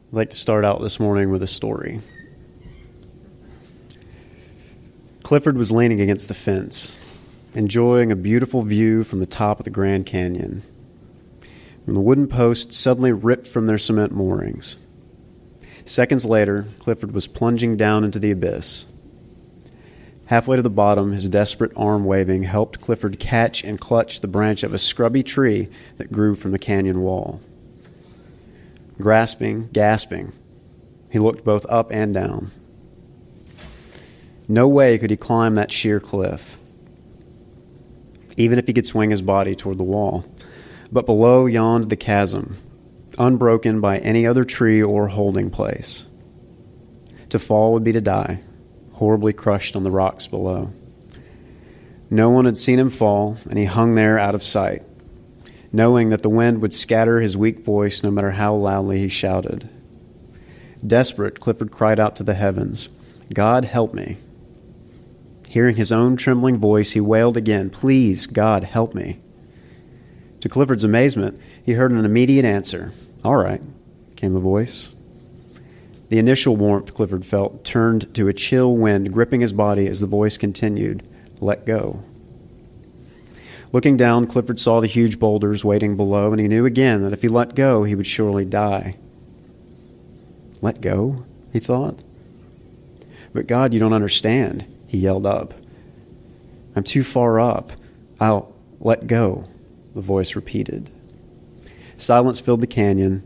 I'd like to start out this morning with a story. Clifford was leaning against the fence, enjoying a beautiful view from the top of the Grand Canyon, when the wooden posts suddenly ripped from their cement moorings. Seconds later, Clifford was plunging down into the abyss. Halfway to the bottom, his desperate arm waving helped Clifford catch and clutch the branch of a scrubby tree that grew from the canyon wall. Grasping, gasping, he looked both up and down. No way could he climb that sheer cliff, even if he could swing his body toward the wall. But below yawned the chasm, unbroken by any other tree or holding place. To fall would be to die, horribly crushed on the rocks below. No one had seen him fall, and he hung there out of sight, knowing that the wind would scatter his weak voice no matter how loudly he shouted. Desperate, Clifford cried out to the heavens, "God, help me." Hearing his own trembling voice, he wailed again, "Please, God, help me." To Clifford's amazement, he heard an immediate answer. "All right," came the voice. The initial warmth Clifford felt turned to a chill wind gripping his body as the voice continued, "Let go." Looking down, Clifford saw the huge boulders waiting below, and he knew again that if he let go, he would surely die. "Let go?" he thought. "But God, you don't understand," he yelled up. "I'm too far up. I'll let go," the voice repeated. Silence filled the canyon.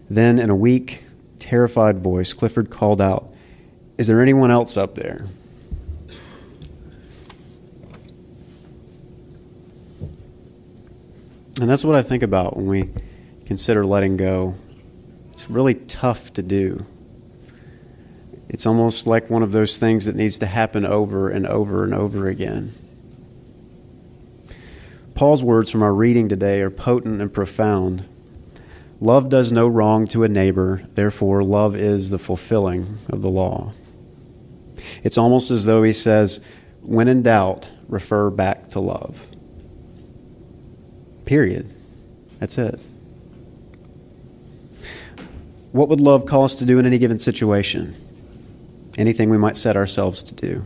Then, in a weak, terrified voice, Clifford called out, "Is there anyone else up there?" And that's what I think about when we consider letting go. It's really tough to do. It's almost like one of those things that needs to happen over and over and over again. Paul's words from our reading today are potent and profound. Love does no wrong to a neighbor, therefore love is the fulfilling of the law. It's almost as though he says, when in doubt, refer back to love. Period. That's it. What would love call us to do in any given situation? Anything we might set ourselves to do.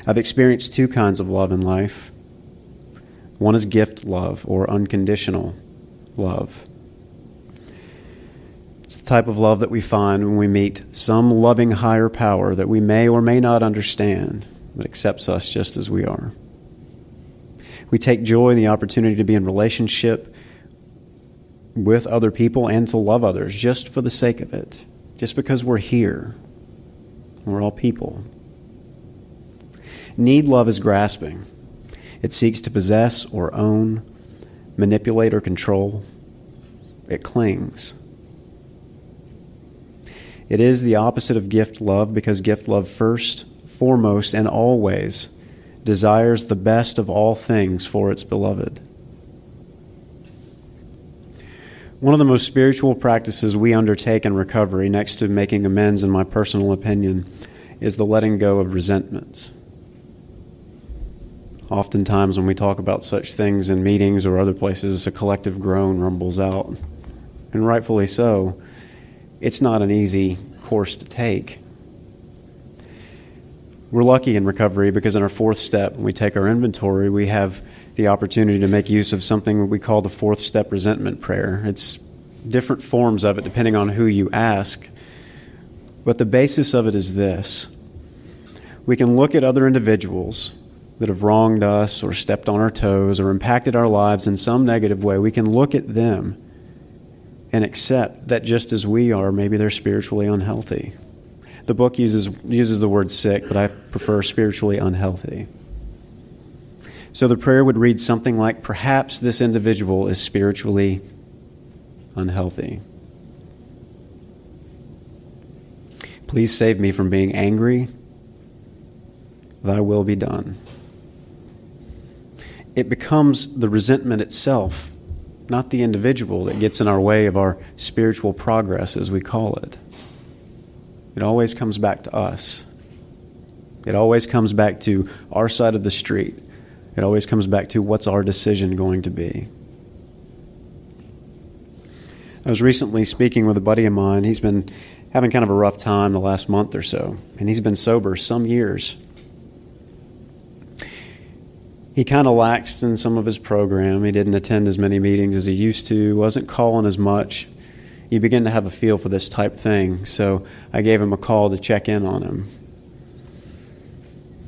I've experienced two kinds of love in life. One is gift love, or unconditional love. It's the type of love that we find when we meet some loving higher power that we may or may not understand, but accepts us just as we are. We take joy in the opportunity to be in relationship with other people and to love others just for the sake of it, just because we're here. We're all people. Need love is grasping. It seeks to possess or own, manipulate or control. It clings. It is the opposite of gift love because gift love first, foremost, and always desires the best of all things for its beloved. One of the most spiritual practices we undertake in recovery, next to making amends in my personal opinion, is the letting go of resentments. Oftentimes when we talk about such things in meetings or other places, a collective groan rumbles out. And rightfully so. It's not an easy course to take. We're lucky in recovery because in our fourth step, when we take our inventory, we have the opportunity to make use of something we call the fourth step resentment prayer. It's different forms of it depending on who you ask. But the basis of it is this. We can look at other individuals that have wronged us or stepped on our toes or impacted our lives in some negative way. We can look at them and accept that just as we are, maybe they're spiritually unhealthy. The book uses the word sick, but I prefer spiritually unhealthy. So the prayer would read something like, perhaps this individual is spiritually unhealthy. Please save me from being angry. Thy will be done. It becomes the resentment itself, not the individual, that gets in our way of our spiritual progress, as we call it. It always comes back to us. It always comes back to our side of the street. It always comes back to what's our decision going to be. I was recently speaking with a buddy of mine. He's been having kind of a rough time the last month or so, and he's been sober some years. He kind of laxed in some of his program. He didn't attend as many meetings as he used to, wasn't calling as much. He began to have a feel for this type thing, so I gave him a call to check in on him.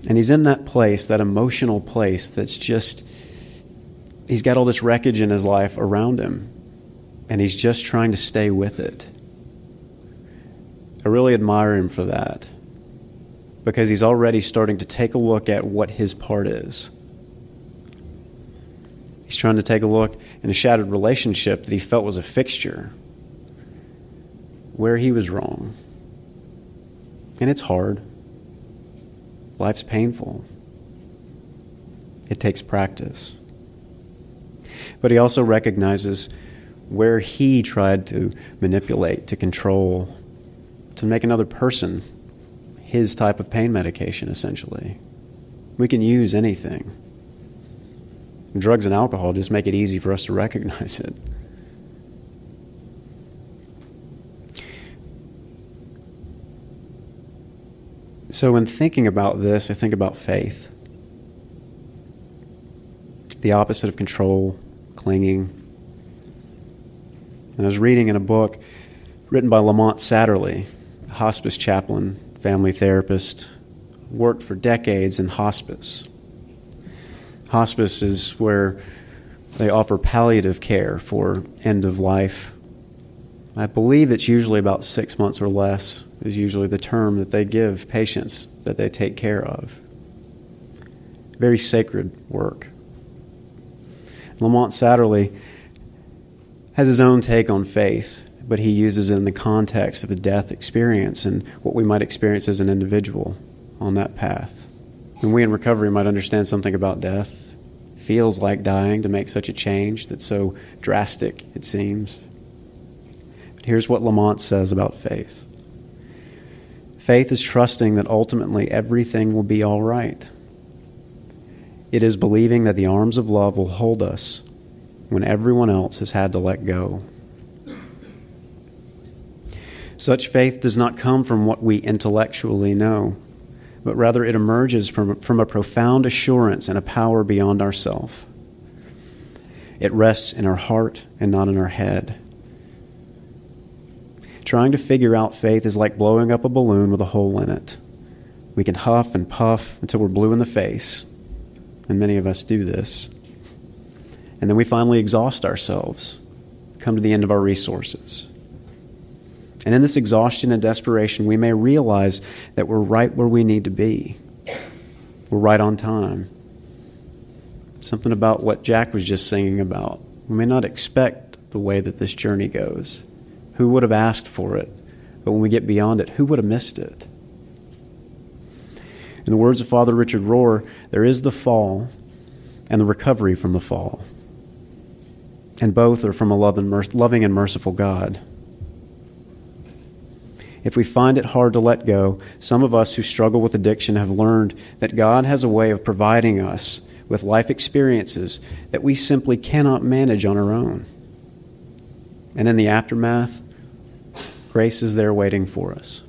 And he's in that place, that emotional place that's just, he's got all this wreckage in his life around him, and he's just trying to stay with it. I really admire him for that, because he's already starting to take a look at what his part is. He's trying to take a look in a shattered relationship that he felt was a fixture, where he was wrong. And it's hard. Life's painful. It takes practice. But he also recognizes where he tried to manipulate, to control, to make another person his type of pain medication, essentially. We can use anything. Drugs and alcohol just make it easy for us to recognize it. So when thinking about this, I think about faith. The opposite of control, clinging. And I was reading in a book written by Lamont Satterley, a hospice chaplain, family therapist, worked for decades in hospice. Hospice is where they offer palliative care for end of life. I believe it's usually about 6 months or less is usually the term that they give patients that they take care of. Very sacred work. Lamont Satterley has his own take on faith, but he uses it in the context of a death experience and what we might experience as an individual on that path. And we in recovery might understand something about death. It feels like dying to make such a change that's so drastic, it seems. But here's what Lamont says about faith. Faith is trusting that ultimately everything will be all right. It is believing that the arms of love will hold us when everyone else has had to let go. Such faith does not come from what we intellectually know, but rather it emerges from a profound assurance and a power beyond ourselves. It rests in our heart and not in our head. Trying to figure out faith is like blowing up a balloon with a hole in it. We can huff and puff until we're blue in the face, and many of us do this. And then we finally exhaust ourselves, come to the end of our resources. And in this exhaustion and desperation, we may realize that we're right where we need to be. We're right on time. Something about what Jack was just singing about. We may not expect the way that this journey goes. Who would have asked for it? But when we get beyond it, who would have missed it? In the words of Father Richard Rohr, there is the fall and the recovery from the fall. And both are from a loving and merciful God. If we find it hard to let go, some of us who struggle with addiction have learned that God has a way of providing us with life experiences that we simply cannot manage on our own. And in the aftermath, grace is there waiting for us.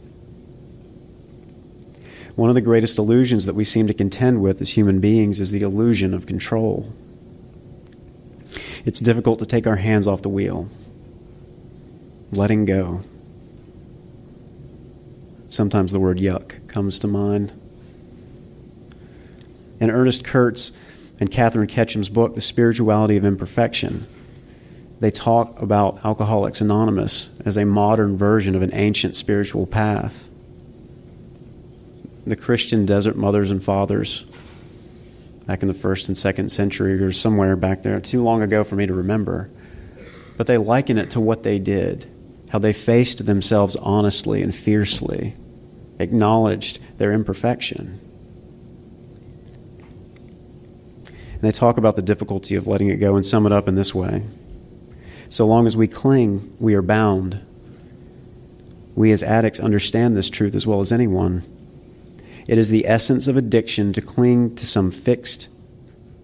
One of the greatest illusions that we seem to contend with as human beings is the illusion of control. It's difficult to take our hands off the wheel, letting go. Sometimes the word yuck comes to mind. In Ernest Kurtz and Catherine Ketchum's book, The Spirituality of Imperfection, they talk about Alcoholics Anonymous as a modern version of an ancient spiritual path. The Christian desert mothers and fathers back in the 1st and 2nd century or somewhere back there, too long ago for me to remember, but they liken it to what they did, how they faced themselves honestly and fiercely, acknowledged their imperfection. And they talk about the difficulty of letting it go and sum it up in this way. So long as we cling, we are bound. We as addicts understand this truth as well as anyone. It is the essence of addiction to cling to some fixed,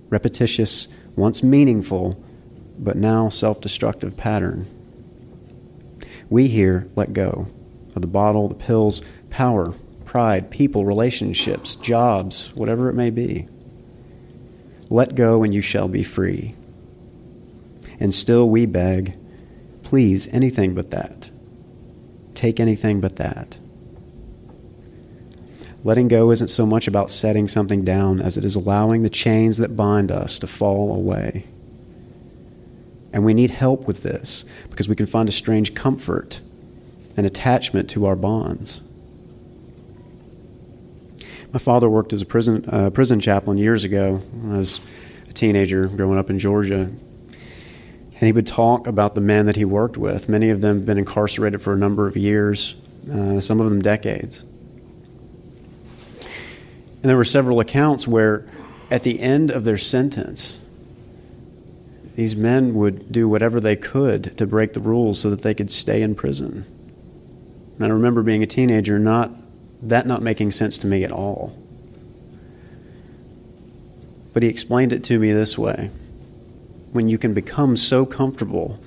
repetitious, once meaningful, but now self-destructive pattern. We here let go of the bottle, the pills, power, pride, people, relationships, jobs, whatever it may be. Let go and you shall be free. And still we beg, please, anything but that. Take anything but that. Letting go isn't so much about setting something down as it is allowing the chains that bind us to fall away. And we need help with this because we can find a strange comfort and attachment to our bonds. My father worked as a prison chaplain years ago when I was a teenager growing up in Georgia. And he would talk about the men that he worked with. Many of them have been incarcerated for a number of years, some of them decades. And there were several accounts where at the end of their sentence, these men would do whatever they could to break the rules so that they could stay in prison. And I remember being a teenager, not making sense to me at all. But he explained it to me this way. When you can become so comfortable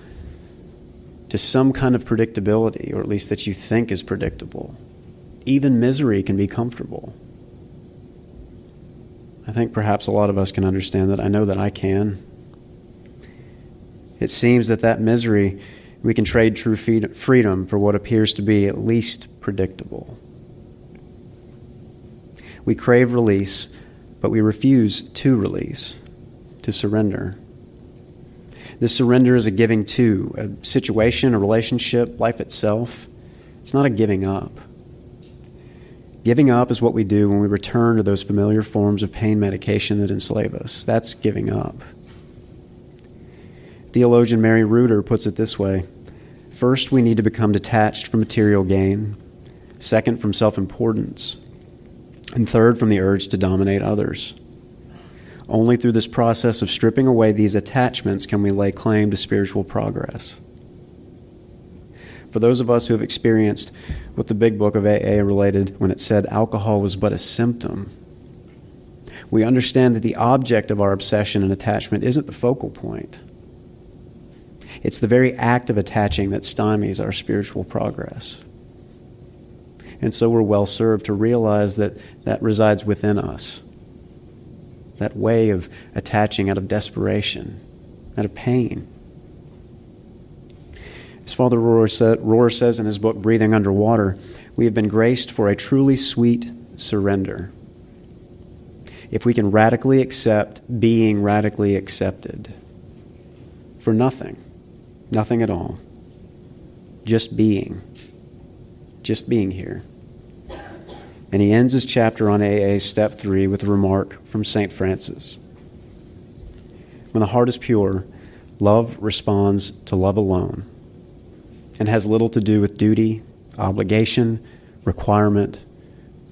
to some kind of predictability, or at least that you think is predictable, even misery can be comfortable. I think perhaps a lot of us can understand that. I know that I can. It seems that misery, we can trade true freedom for what appears to be at least predictable. We crave release, but we refuse to release, to surrender. This surrender is a giving to a situation, a relationship, life itself. It's not a giving up. Giving up is what we do when we return to those familiar forms of pain medication that enslave us. That's giving up. Theologian Mary Reuter puts it this way. First, we need to become detached from material gain. Second, from self-importance. And third, from the urge to dominate others. Only through this process of stripping away these attachments can we lay claim to spiritual progress. For those of us who have experienced what the big book of AA related when it said alcohol was but a symptom, we understand that the object of our obsession and attachment isn't the focal point. It's the very act of attaching that stymies our spiritual progress. And so we're well served to realize that resides within us. That way of attaching out of desperation, out of pain. As Father Rohr says in his book, Breathing Underwater, we have been graced for a truly sweet surrender. If we can radically accept being radically accepted for nothing at all, just being here. And he ends his chapter on AA, step 3, with a remark from St. Francis. When the heart is pure, love responds to love alone and has little to do with duty, obligation, requirement,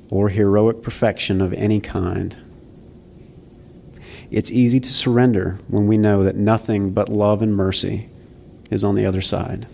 or heroic perfection of any kind. It's easy to surrender when we know that nothing but love and mercy is on the other side.